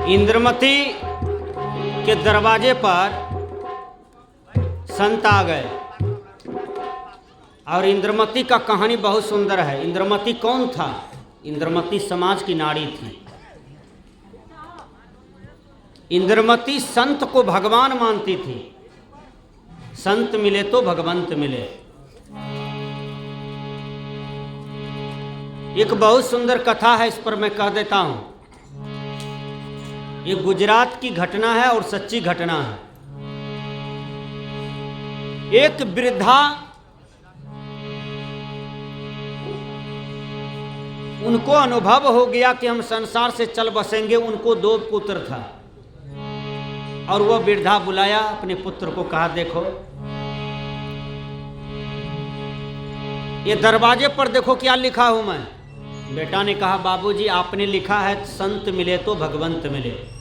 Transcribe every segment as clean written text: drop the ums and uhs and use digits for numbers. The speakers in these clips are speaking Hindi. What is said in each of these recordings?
इंद्रमती के दरवाजे पर संत आ गए और इंद्रमती का कहानी बहुत सुंदर है। इंद्रमती कौन था? इंद्रमती समाज की नारी थी। इंद्रमती संत को भगवान मानती थी। संत मिले तो भगवंत मिले। एक बहुत सुंदर कथा है, इस पर मैं कह देता हूं। ये गुजरात की घटना है और सच्ची घटना है। एक वृद्धा, उनको अनुभव हो गया कि हम संसार से चल बसेंगे। उनको 2 पुत्र था और वह वृद्धा बुलाया अपने पुत्र को, कहा देखो ये दरवाजे पर देखो क्या लिखा हूं मैं। बेटा ने कहा बाबूजी आपने लिखा है संत मिले तो भगवंत मिले।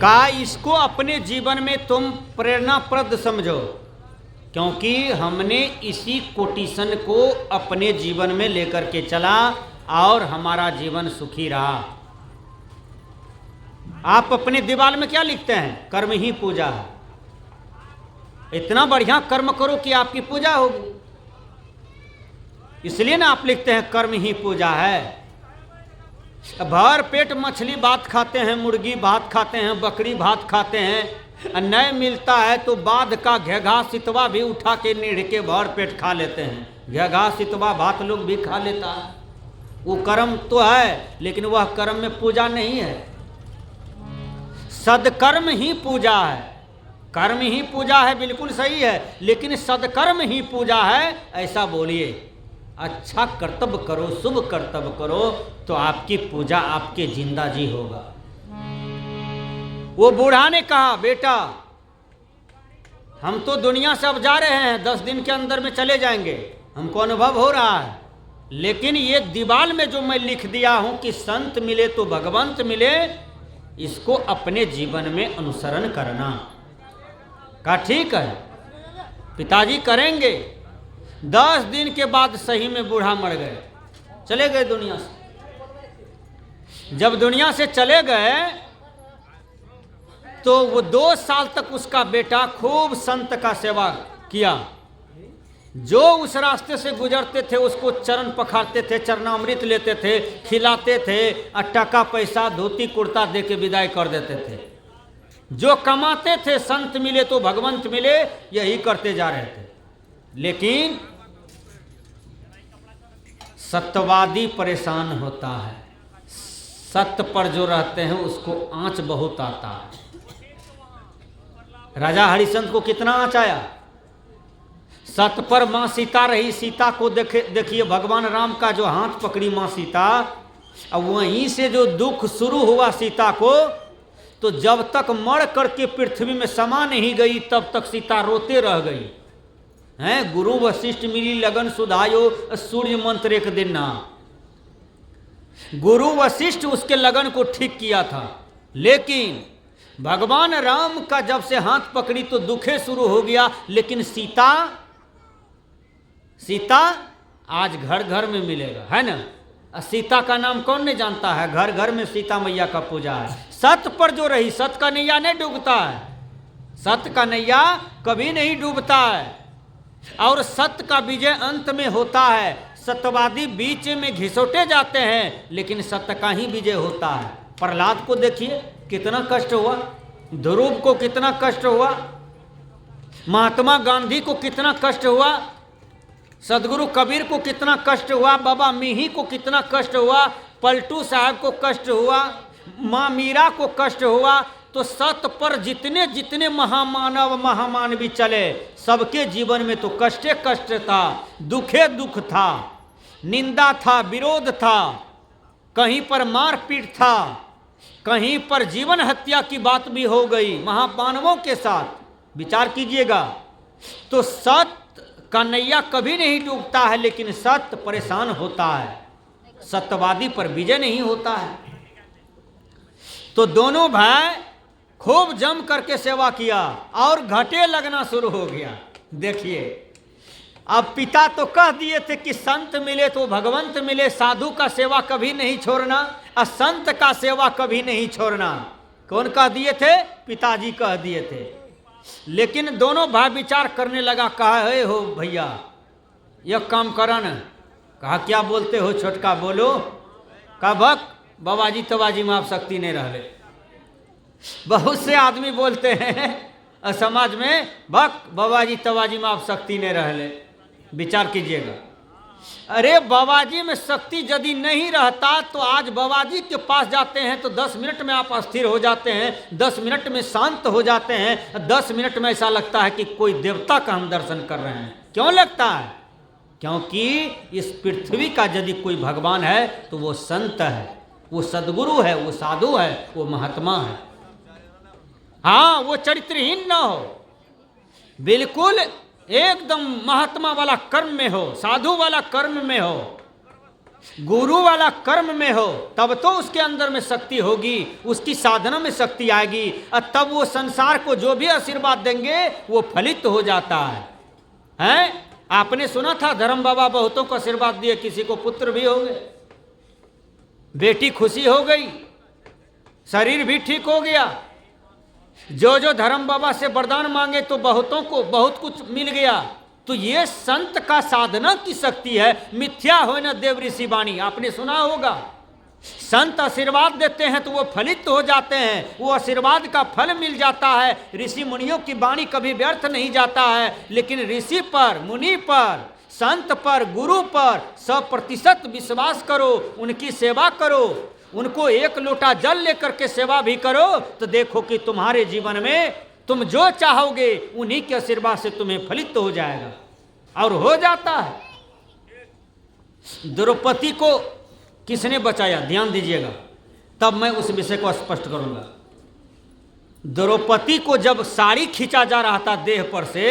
कहा इसको अपने जीवन में तुम प्रेरणाप्रद समझो, क्योंकि हमने इसी कोटेशन को अपने जीवन में लेकर के चला और हमारा जीवन सुखी रहा। आप अपने दीवार में क्या लिखते हैं? कर्म ही पूजा है। इतना बढ़िया कर्म करो कि आपकी पूजा होगी। इसलिए ना आप लिखते हैं कर्म ही पूजा है। भर पेट मछली भात खाते हैं, मुर्गी भात खाते हैं, बकरी भात खाते हैं। नहीं मिलता है तो बाध का घेघा सितवा भी उठा के नीढ़ के भर पेट खा लेते हैं। घेघा सितवा भात लोग भी खा लेता है। वो कर्म तो है, लेकिन वह कर्म में पूजा नहीं है। सदकर्म ही पूजा है। कर्म ही पूजा है, बिल्कुल सही है, लेकिन सदकर्म ही पूजा है ऐसा बोलिए। अच्छा कर्तव्य करो, शुभ कर्तव्य करो तो आपकी पूजा आपके जिंदा जी होगा। वो बूढ़ा ने कहा बेटा हम तो दुनिया से अब जा रहे हैं, 10 दिन के अंदर में चले जाएंगे, हमको अनुभव हो रहा है, लेकिन ये दीवाल में जो मैं लिख दिया हूं कि संत मिले तो भगवंत मिले, इसको अपने जीवन में अनुसरण करना। कहा ठीक है पिताजी करेंगे। 10 दिन के बाद सही में बूढ़ा मर गए, चले गए दुनिया से। जब दुनिया से चले गए तो वो 2 साल तक उसका बेटा खूब संत का सेवा किया। जो उस रास्ते से गुजरते थे उसको चरण पखारते थे, चरणामृत लेते थे, खिलाते थे, टका पैसा धोती कुर्ता दे के विदाई कर देते थे। जो कमाते थे संत मिले तो भगवंत मिले, यही करते जा रहे थे। लेकिन सत्यवादी परेशान होता है। सत्य पर जो रहते हैं उसको आंच बहुत आता है। राजा हरिश्चंद्र को कितना आंच आया। सत्य पर मां सीता रही। सीता को देखिए भगवान राम का जो हाथ पकड़ी मां सीता, अब वहीं से जो दुख शुरू हुआ सीता को, तो जब तक मर करके पृथ्वी में समा नहीं गई तब तक सीता रोते रह गई हैं। गुरु वशिष्ठ मिली लगन सुधायो, सूर्य मंत्र एक दिन ना। गुरु वशिष्ठ उसके लगन को ठीक किया था, लेकिन भगवान राम का जब से हाथ पकड़ी तो दुखे शुरू हो गया। लेकिन सीता आज घर घर में मिलेगा, है ना। सीता का नाम कौन नहीं जानता है। घर घर में सीता मैया का पूजा है। सत्य पर जो रही, सत्य का नैया नहीं डूबता है। सत्य का नैया कभी नहीं डूबता है और सत्य का विजय अंत में होता है। सत्यवादी बीच में घिसोटे जाते हैं, लेकिन सत्य का ही विजय होता है। प्रहलाद को देखिए कितना कष्ट हुआ, ध्रुव को कितना कष्ट हुआ, महात्मा गांधी को कितना कष्ट हुआ, सदगुरु कबीर को कितना कष्ट हुआ, बाबा मिही को कितना कष्ट हुआ, पलटू साहब को कष्ट हुआ, माँ मीरा को कष्ट हुआ। तो सत्य पर जितने जितने महामानव महामानवी चले, सबके जीवन में तो कष्टे कष्ट था, दुखे दुख था, निंदा था, विरोध था, कहीं पर मारपीट था, कहीं पर जीवन हत्या की बात भी हो गई महामानवों के साथ। विचार कीजिएगा। तो सत्य का नैया कभी नहीं डूबता है, लेकिन सत्य परेशान होता है। सत्यवादी पर विजय नहीं होता है। तो दोनों भाई खूब जम करके सेवा किया और घटे लगना शुरू हो गया। देखिए अब पिता तो कह दिए थे कि संत मिले तो भगवंत मिले, साधु का सेवा कभी नहीं छोड़ना, और संत का सेवा कभी नहीं छोड़ना। कौन कह दिए थे? पिताजी कह दिए थे। लेकिन दोनों भाई विचार करने लगा, कहा है हो भैया यह काम करा न। कहा क्या बोलते हो छोटका, बोलो। कहा भक बाबाजी तबाजी में आप शक्ति नहीं रहले। बहुत से आदमी बोलते हैं समाज में, भक बाबाजी तबाजी में आप शक्ति नहीं रहले। विचार कीजिएगा, अरे बाबाजी में शक्ति यदि नहीं रहता तो आज बाबाजी के पास जाते हैं तो 10 मिनट में आप अस्थिर हो जाते हैं, 10 मिनट में शांत हो जाते हैं, 10 मिनट में ऐसा लगता है कि कोई देवता का हम दर्शन कर रहे हैं। क्यों लगता है? क्योंकि इस पृथ्वी का यदि कोई भगवान है तो वो संत है, वो सदगुरु है, वो साधु है, वो महात्मा है। हाँ, वो चरित्रहीन न हो, बिल्कुल एकदम महात्मा वाला कर्म में हो, साधु वाला कर्म में हो, गुरु वाला कर्म में हो, तब तो उसके अंदर में शक्ति होगी, उसकी साधना में शक्ति आएगी, और तब वो संसार को जो भी आशीर्वाद देंगे वो फलित हो जाता है। हैं? आपने सुना था धर्म बाबा बहुतों को आशीर्वाद दिए, किसी को पुत्र भी हो गए, बेटी खुशी हो गई, शरीर भी ठीक हो गया। जो जो धर्म बाबा से वरदान मांगे तो बहुतों को बहुत कुछ मिल गया। तो ये संत का साधना की शक्ति है। मिथ्या हो न देव ऋषि वाणी, आपने सुना होगा। संत आशीर्वाद देते हैं तो वो फलित हो जाते हैं, वो आशीर्वाद का फल मिल जाता है। ऋषि मुनियों की वाणी कभी व्यर्थ नहीं जाता है। लेकिन ऋषि पर, मुनि पर, संत पर, गुरु पर 100% विश्वास करो, उनकी सेवा करो, उनको एक लोटा जल लेकर के सेवा भी करो, तो देखो कि तुम्हारे जीवन में तुम जो चाहोगे उन्हीं के आशीर्वाद से तुम्हें फलित हो जाएगा, और हो जाता है। द्रौपदी को किसने बचाया? ध्यान दीजिएगा, तब मैं उस विषय को स्पष्ट करूंगा। द्रौपदी को जब साड़ी खींचा जा रहा था देह पर से,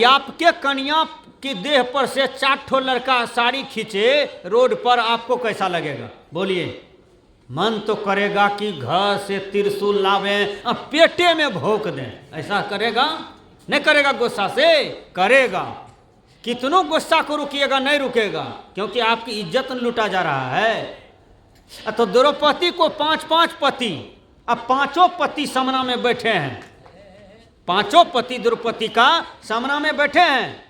आपके कन्या की देह पर से 4 ठो लड़का साड़ी खींचे रोड पर, आपको कैसा लगेगा? बोलिए। मन तो करेगा कि घर से त्रिशूल लावें और पेटे में भोंक दें। ऐसा करेगा? नहीं करेगा? गुस्सा से करेगा। कितनों गुस्सा को रुकिएगा, नहीं रुकेगा, क्योंकि आपकी इज्जत लूटा जा रहा है। तो द्रौपदी को 5-5 पति, अब 5 पति सामना में बैठे हैं, 5 पति द्रौपदी का सामना में बैठे हैं।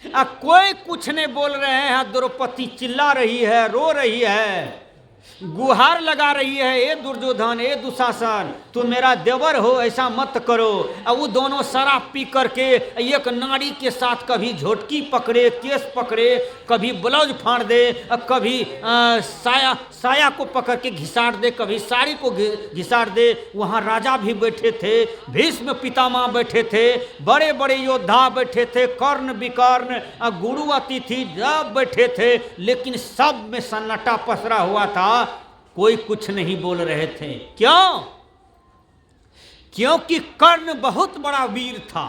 अब कोई कुछ नहीं बोल रहे हैं। द्रौपदी चिल्ला रही है, रो रही है, गुहार लगा रही है, ए दुर्योधन, ए दुशासन, तू मेरा देवर हो, ऐसा मत करो। अब वो दोनों शराब पी करके एक नारी के साथ कभी झोटकी पकड़े, केस पकड़े, कभी ब्लाउज फाड़ दे, कभी साया को पकड़ के घिसाड़ दे, कभी साड़ी को घिसाड़ दे। वहाँ राजा भी बैठे थे, भीष्म पितामह बैठे थे, बड़े बड़े योद्धा बैठे थे, कर्ण विकर्ण, गुरु अतिथि सब बैठे थे, लेकिन सब में सन्नाटा पसरा हुआ था, कोई कुछ नहीं बोल रहे थे। क्यों? क्योंकि कर्ण बहुत बड़ा वीर था।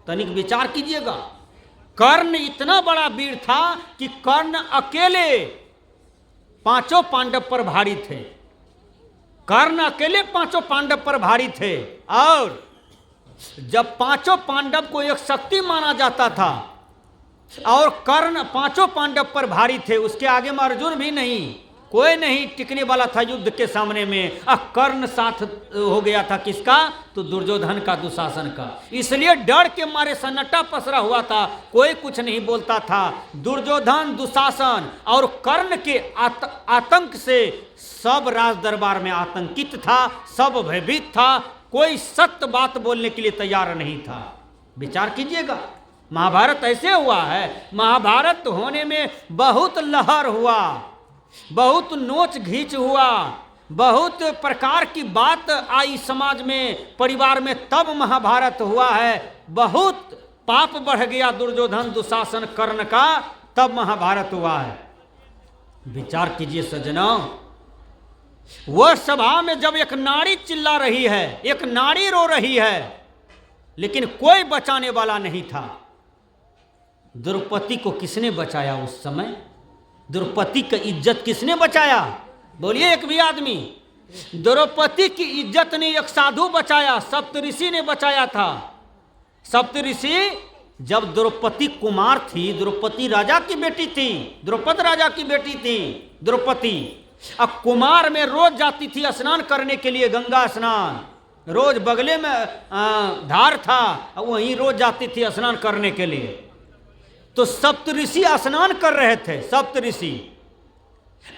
तनिक विचार कीजिएगा, कर्ण इतना बड़ा वीर था कि कर्ण अकेले 5 पांडव पर भारी थे। कर्ण अकेले 5 पांडव पर भारी थे, और जब 5 पांडव को एक शक्ति माना जाता था, और कर्ण 5 पांडव पर भारी थे, उसके आगे में अर्जुन भी नहीं, कोई नहीं टिकने वाला था युद्ध के सामने में। कर्ण साथ हो गया था किसका? तो दुर्योधन का, दुशासन का। इसलिए डर के मारे सन्नाटा पसरा हुआ था, कोई कुछ नहीं बोलता था। दुर्योधन, दुशासन और कर्ण के आतंक से सब राज दरबार में आतंकित था, सब भयभीत था, कोई सत्य बात बोलने के लिए तैयार नहीं था। विचार कीजिएगा, महाभारत ऐसे हुआ है। महाभारत होने में बहुत लहर हुआ, बहुत नोच घींच हुआ, बहुत प्रकार की बात आई समाज में, परिवार में, तब महाभारत हुआ है। बहुत पाप बढ़ गया दुर्योधन, दुशासन, कर्ण का, तब महाभारत हुआ है। विचार कीजिए सज्जनों, वह सभा में जब एक नारी चिल्ला रही है, एक नारी रो रही है, लेकिन कोई बचाने वाला नहीं था। द्रौपदी को किसने बचाया उस समय? द्रौपदी की इज्जत किसने बचाया? बोलिए एक भी आदमी। द्रौपदी की इज्जत ने एक साधु बचाया, सप्तऋषि ने बचाया था। सप्तऋषि जब द्रौपदी कुमार थी, द्रौपदी राजा की बेटी थी, द्रौपद राजा की बेटी थी द्रौपदी, अब कुमार में रोज जाती थी स्नान करने के लिए, गंगा स्नान, रोज बगले में धार था, वहीं रोज जाती थी स्नान करने के लिए। तो सप्तऋषि स्नान कर रहे थे, सप्तऋषि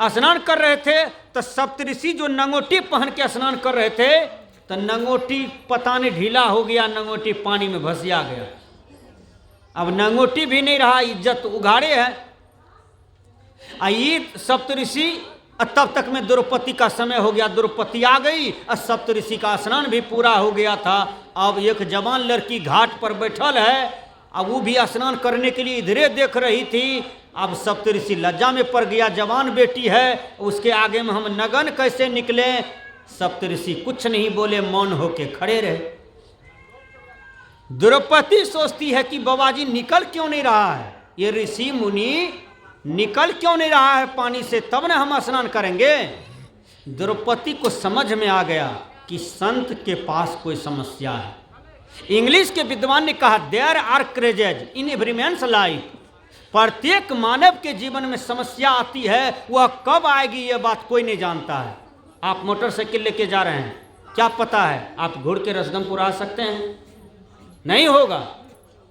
स्नान कर रहे थे, तो सप्तऋषि जो नंगोटी पहन के स्नान कर रहे थे, तो नंगोटी पता नहीं ढीला हो गया, नंगोटी पानी में भसिया गया। अब नंगोटी भी नहीं रहा, इज्जत उघाड़े है। ये सप्तऋषि, तब तक में द्रौपदी का समय हो गया, द्रौपदी आ गई और सप्तऋषि का स्नान भी पूरा हो गया था। अब एक जवान लड़की घाट पर बैठल है, अब वो भी स्नान करने के लिए इधरे देख रही थी। अब सप्तऋषि लज्जा में पड़ गया, जवान बेटी है, उसके आगे में हम नगन कैसे निकले। सप्तऋषि कुछ नहीं बोले, मौन होके खड़े रहे। द्रौपदी सोचती है कि बाबाजी निकल क्यों नहीं रहा है, ये ऋषि मुनि निकल क्यों नहीं रहा है पानी से, तब ना हम स्नान करेंगे। द्रौपदी को समझ में आ गया कि संत के पास कोई समस्या है। इंग्लिश के विद्वान ने कहा, there are crazes in every man's life. प्रत्येक मानव के जीवन में समस्या आती है, वह कब आएगी ये बात कोई नहीं जानता है। आप मोटरसाइकिल लेके जा रहे हैं, क्या पता है आप घुड़ के रसगनपुर आ सकते हैं, नहीं होगा,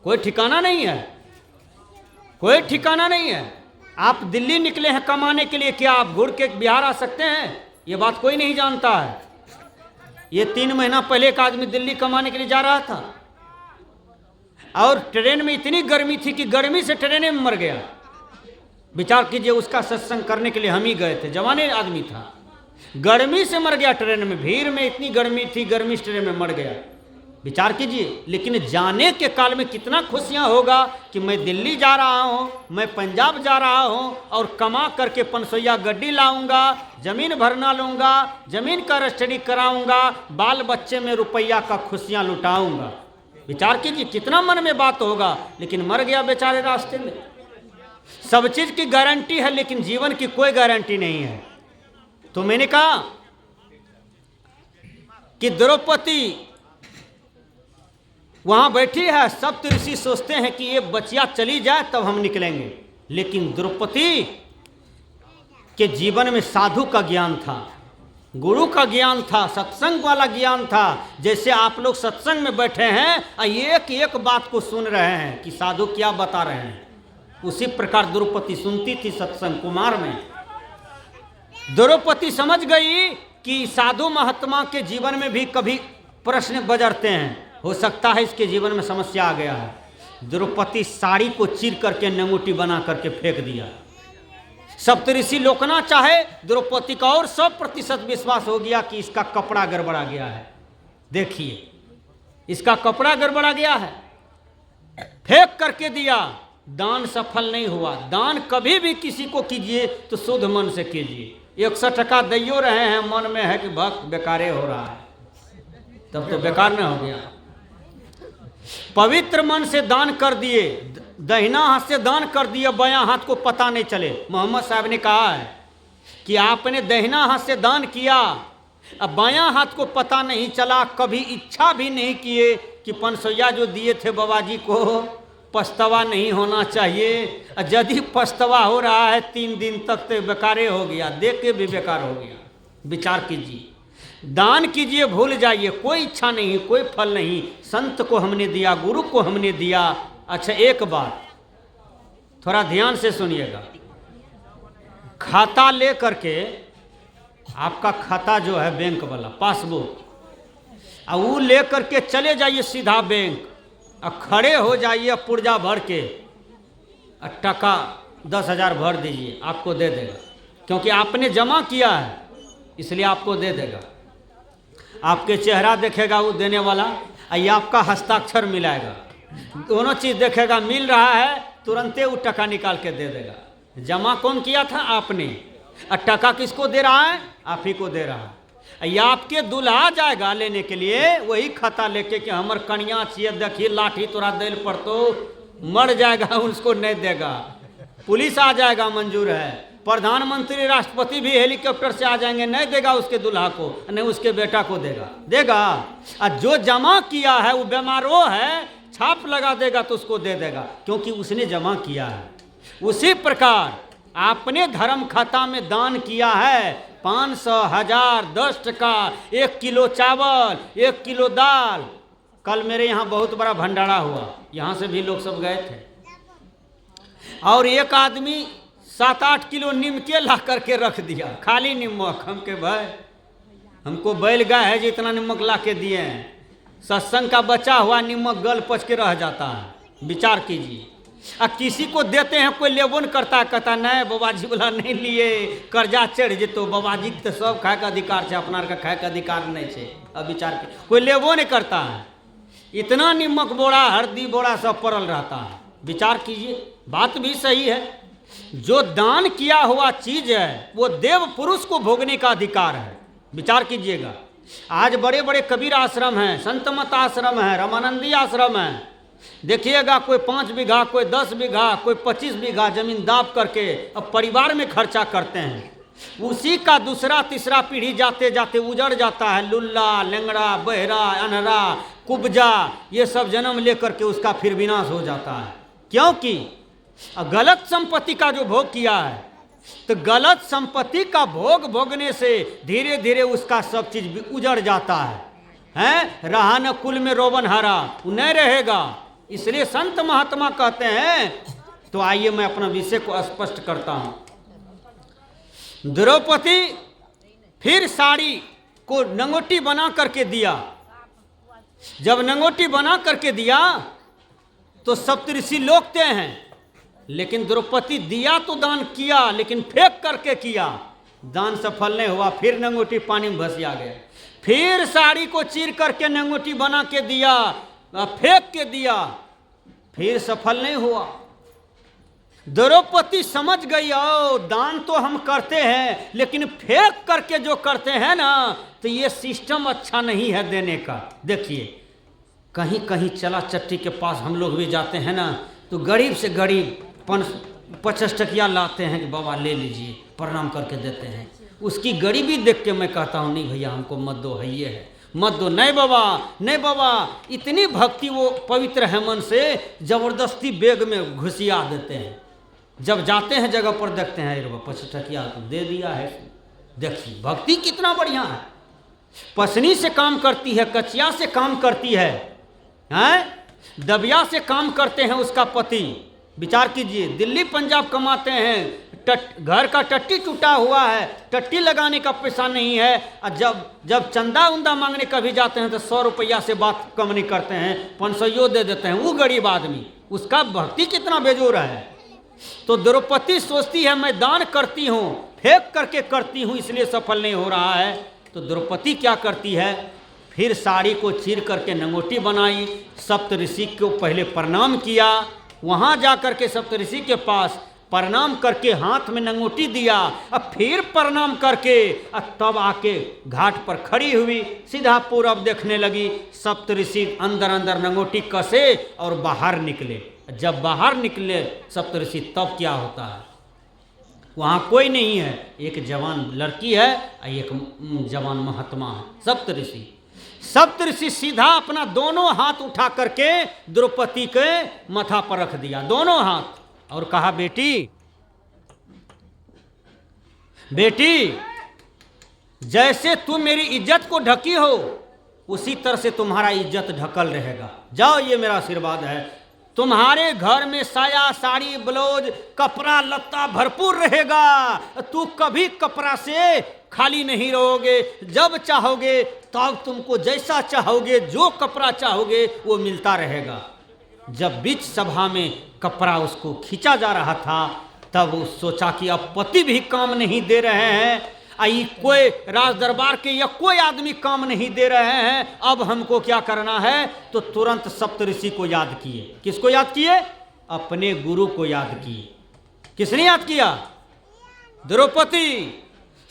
कोई ठिकाना नहीं है, कोई ठिकाना नहीं है। आप दिल्ली निकले हैं कमाने के लिए, क्या आप घुड़ के बिहार आ सकते हैं, ये बात कोई नहीं जानता है। ये 3 महीना पहले एक आदमी दिल्ली कमाने के लिए जा रहा था, और ट्रेन में इतनी गर्मी थी कि गर्मी से ट्रेन में मर गया। विचार कीजिए, उसका सत्संग करने के लिए हम ही गए थे, जवाने आदमी था, गर्मी से मर गया ट्रेन में, भीड़ में इतनी गर्मी थी, गर्मी से ट्रेन में मर गया। विचार कीजिए, लेकिन जाने के काल में कितना खुशियां होगा कि मैं दिल्ली जा रहा हूं, मैं पंजाब जा रहा हूं, और कमा करके 500 गड्डी लाऊंगा, जमीन भरना लूंगा, जमीन का रजिस्ट्री कराऊंगा, बाल बच्चे में रुपया का खुशियां लुटाऊंगा। विचार कीजिए कितना मन में बात होगा, लेकिन मर गया बेचारे रास्ते में। सब चीज की गारंटी है, लेकिन जीवन की कोई गारंटी नहीं है। तो मैंने कहा कि द्रौपदी वहां बैठी है, सप्तऋषि सोचते हैं कि ये बचिया चली जाए तब हम निकलेंगे, लेकिन द्रौपदी के जीवन में साधु का ज्ञान था, गुरु का ज्ञान था, सत्संग वाला ज्ञान था। जैसे आप लोग सत्संग में बैठे हैं और एक एक बात को सुन रहे हैं कि साधु क्या बता रहे हैं, उसी प्रकार द्रौपदी सुनती थी सत्संग कुमार में। द्रौपदी समझ गई कि साधु महात्मा के जीवन में भी कभी प्रश्न बजरते हैं, हो सकता है इसके जीवन में समस्या आ गया है। द्रौपदी साड़ी को चीर करके नंगूटी बना करके फेंक दिया। सप्तऋषि लोकना चाहे, द्रौपदी का और 100% विश्वास हो गया कि इसका कपड़ा गड़बड़ा गया है। देखिए, इसका कपड़ा गड़बड़ा गया है, फेंक करके दिया। दान सफल नहीं हुआ। दान कभी भी किसी को कीजिए तो शुद्ध मन से कीजिए। 100 टका दैयो रहे हैं, मन में है कि भक्त बेकारे हो रहा है, तब तो बेकार न हो गया। पवित्र मन से दान कर दिए, दाहिना हाथ से दान कर दिए, बायां हाथ को पता नहीं चले। मोहम्मद साहब ने कहा है कि आपने दाहिना हाथ से दान किया, अब बायां हाथ को पता नहीं चला, कभी इच्छा भी नहीं किए कि 500 जो दिए थे बाबा जी को पछतावा नहीं होना चाहिए। यदि पछतावा हो रहा है 3 दिन तक तो बेकारे हो गया, देख के भी बेकार हो गया। विचार कीजिए, दान कीजिए, भूल जाइए, कोई इच्छा नहीं, कोई फल नहीं। संत को हमने दिया, गुरु को हमने दिया। अच्छा, एक बात थोड़ा ध्यान से सुनिएगा, खाता ले करके, आपका खाता जो है बैंक वाला पासबुक, और वो ले करके चले जाइए सीधा बैंक, और खड़े हो जाइए पुर्जा भर के, और टका 10,000 भर दीजिए, आपको दे देगा, क्योंकि आपने जमा किया है इसलिए आपको दे देगा। आपके चेहरा देखेगा वो देने वाला, और आपका हस्ताक्षर मिलाएगा, दोनों चीज़ देखेगा, मिल रहा है तुरंते वो टका निकाल के दे देगा। जमा कौन किया था? आपने। और टका किसको दे रहा है? आप ही को दे रहा है। या आपके दूल्हा जाएगा लेने के लिए, वही खाता लेके कि हमर कन्या चाहिए, देखिए लाठी तोरा दिल पर तो मर जाएगा, उसको नहीं देगा। पुलिस आ जाएगा, मंजूर है। प्रधानमंत्री राष्ट्रपति भी हेलीकॉप्टर से आ जाएंगे, नहीं देगा उसके दूल्हा को, नहीं उसके बेटा को देगा। और जो जमा किया है वो बीमारो है, छाप लगा देगा तो उसको दे देगा, क्योंकि उसने जमा किया है। उसी प्रकार आपने धर्म खाता में दान किया है 500, 1000, 10 टका, 1 किलो चावल, 1 किलो दाल। कल मेरे यहाँ बहुत बड़ा भंडारा हुआ, यहाँ से भी लोग सब गए थे, और एक आदमी 7-8 किलो नीमके ला करके रख दिया, खाली नमक। हम के भाई हमको बैल गाय है जितना नमक ला के दिए हैं, सत्संग का बचा हुआ नमक गल पच के रह जाता है। विचार कीजिए। अब किसी को देते हैं, कोई लेबो नहीं करता, कहता नहीं बाबा जी बोला नहीं लिए, कर्जा चढ़ जेतो, बाबा जी तो सब खाए का अधिकार है, अपना का खाए का अधिकार नहीं है। अब विचार कोई लेबो नहीं करता है, इतना नमक बोरा, हल्दी बोरा सब पड़ल रहता है। विचार कीजिए, बात भी सही है। जो दान किया हुआ चीज है वो देव पुरुष को भोगने का अधिकार है। विचार कीजिएगा, आज बड़े बड़े कबीर आश्रम हैं, संत मत आश्रम है, रामानंदी आश्रम है। देखिएगा कोई 5 बीघा, कोई 10 बीघा, कोई 25 बीघा जमीन दाप करके अब परिवार में खर्चा करते हैं। उसी का दूसरा तीसरा पीढ़ी जाते जाते उजड़ जाता है। लुल्ला, लंगड़ा, बहरा, अनहरा, कुब्जा, ये सब जन्म लेकर के उसका फिर विनाश हो जाता है। क्योंकि गलत संपत्ति का जो भोग किया है, तो गलत संपत्ति का भोग भोगने से धीरे धीरे उसका सब चीज भी उजड़ जाता है। रहा न कुल में रोबन हरा, वो नहीं रहेगा। इसलिए संत महात्मा कहते हैं। तो आइए मैं अपना विषय को स्पष्ट करता हूं। द्रौपदी फिर साड़ी को नंगोटी बना करके दिया। जब नंगोटी बना करके दिया तो सप्तऋषि लोकते हैं, लेकिन द्रौपदी दिया तो दान किया, लेकिन फेंक करके किया, दान सफल नहीं हुआ। फिर नंगोटी पानी में भसिया गया। फिर साड़ी को चीर करके नंगोटी बना के दिया, फेंक के दिया, फिर सफल नहीं हुआ। द्रौपदी समझ गई, ओ दान तो हम करते हैं, लेकिन फेंक करके जो करते हैं ना, तो ये सिस्टम अच्छा नहीं है देने का। देखिए कहीं कहीं चला चट्टी के पास हम लोग भी जाते हैं ना, तो गरीब से गरीब 50 टकिया लाते हैं कि बाबा ले लीजिए, प्रणाम करके देते हैं। उसकी गरीबी देख के मैं कहता हूँ नहीं भैया हमको मत दो, है ये है मत दो। नहीं बाबा, नहीं बाबा, इतनी भक्ति वो पवित्र है मन से, जबरदस्ती बैग में घुसिया देते हैं। जब जाते हैं जगह पर देखते हैं 50 टकिया तो दे दिया है। देखिए भक्ति कितना बढ़िया है। पसनी से काम करती है, कचिया से काम करती है, दबिया से काम करते हैं उसका पति। विचार कीजिए, दिल्ली पंजाब कमाते हैं, घर का टट्टी टूटा हुआ है, टट्टी लगाने का पैसा नहीं है, और जब चंदा उंदा मांगने कभी जाते हैं तो 100 रुपया से बात कम नहीं करते हैं, 500 दे देते हैं। वो गरीब आदमी, उसका भक्ति कितना बेजोर है। तो द्रौपदी सोचती है मैं दान करती हूँ, फेंक करके करती हूँ, इसलिए सफल नहीं हो रहा है। तो द्रौपदी क्या करती है, फिर साड़ी को चीर करके नंगोटी बनाई, सप्तऋषि को पहले प्रणाम किया, वहाँ जा करके सप्तऋषि के पास प्रणाम करके हाथ में नंगोटी दिया, अब फिर प्रणाम करके तब आके घाट पर खड़ी हुई, सीधा पूरब देखने लगी। सप्तऋषि अंदर अंदर नंगोटी कसे और बाहर निकले। जब बाहर निकले सप्तऋषि तब क्या होता है, वहाँ कोई नहीं है, एक जवान लड़की है और एक जवान महात्मा है। सप्तऋषि सीधा अपना दोनों हाथ उठा करके द्रौपदी के माथा पर रख दिया, दोनों हाथ, और कहा बेटी बेटी, जैसे तुम मेरी इज्जत को ढकी हो उसी तरह से तुम्हारा इज्जत ढकल रहेगा। जाओ, ये मेरा आशीर्वाद है। तुम्हारे घर में साया साड़ी ब्लाउज कपड़ा लत्ता भरपूर रहेगा, तू कभी कपड़ा से खाली नहीं रहोगे। जब चाहोगे तब तुमको जैसा चाहोगे, जो कपड़ा चाहोगे वो मिलता रहेगा। जब बीच सभा में कपड़ा उसको खींचा जा रहा था, तब वो सोचा कि अब पति भी काम नहीं दे रहे हैं, कोई राज दरबार के या कोई आदमी काम नहीं दे रहे हैं, अब हमको क्या करना है। तो तुरंत सप्तऋषि को याद किए। किसको याद किए? अपने गुरु को याद किए। किसने याद किया? द्रौपदी।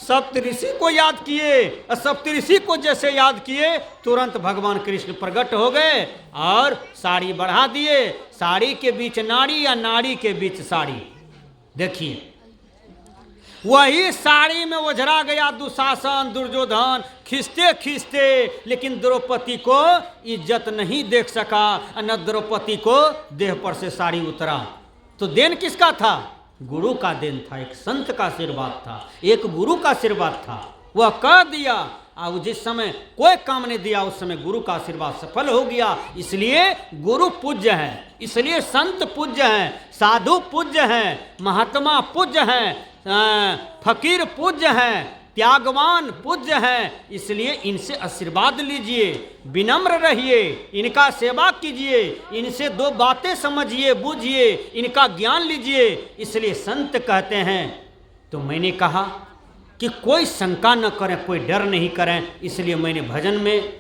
सप्तऋषि को याद किए। सप्तऋषि को जैसे याद किए, तुरंत भगवान कृष्ण प्रकट हो गए और साड़ी बढ़ा दिए। साड़ी के बीच नाड़ी या नाड़ी के बीच साड़ी। देखिए, वही साड़ी में ओझरा गया दुशासन दुर्योधन खींचते खींचते, लेकिन द्रौपदी को इज्जत नहीं देख सका, न द्रौपदी को देह पर से साड़ी उतरा। तो देन किसका था? गुरु का देन था, एक संत का आशीर्वाद था, एक गुरु का आशीर्वाद था। वह कर दिया, और जिस समय कोई काम नहीं दिया उस समय गुरु का आशीर्वाद सफल हो गया। इसलिए गुरु पूज्य है, इसलिए संत पूज्य हैं, साधु पूज्य हैं, महात्मा पूज्य हैं, फकीर पूज्य हैं, त्यागवान पूज्य हैं। इसलिए इनसे आशीर्वाद लीजिए, विनम्र रहिए, इनका सेवा कीजिए, इनसे दो बातें समझिए बूझिए, इनका ज्ञान लीजिए। इसलिए संत कहते हैं। तो मैंने कहा कि कोई शंका न करें, कोई डर नहीं करें। इसलिए मैंने भजन में